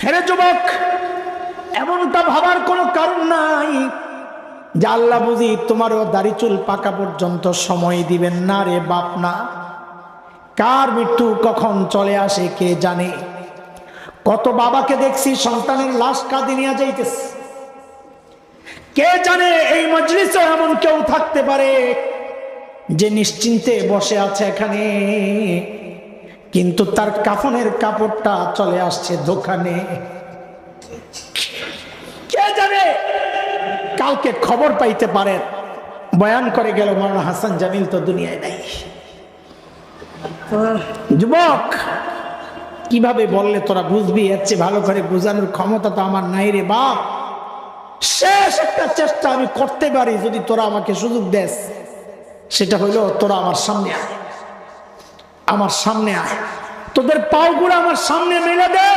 হেরে যুবক, এমনটা ভাবার কোনো কারণ নাই যে আল্লাহ বুঝি তোমারও দাড়ি চুল পাকা পর্যন্ত সময় দিবেন না। রে বাপ না, কার মৃত্যু কখন চলে আসে কে জানে। কত বাবাকে দেখছি সন্তানের লাশ কাঁধে নিয়ে যাইতেছে। কে জানে এই মজলিসে এমন কেউ থাকতে পারে যে নিশ্চিন্তে বসে আছে এখানে, কিন্তু তার কাফনের কাপড়টা চলে আসছে দোকানে। কে জানে কালকে খবর পাইতে পারেন বয়ান করে গেল মাওলানা হাসান জামিল তো দুনিয়ায় নাই। যুবক, কিভাবে বললে তোরা বুঝবি? এর চেয়ে ভালো করে বোঝানোর ক্ষমতা তো আমার নাই রে বাপ। শেষ একটা চেষ্টা আমি করতে পারি যদি তোরা আমাকে সুযোগ দেস, সেটা হইলো তোরা আমার সামনে আয়, আমার সামনে আয়, তোদের পাও গুলো আমার সামনে মেলে দে।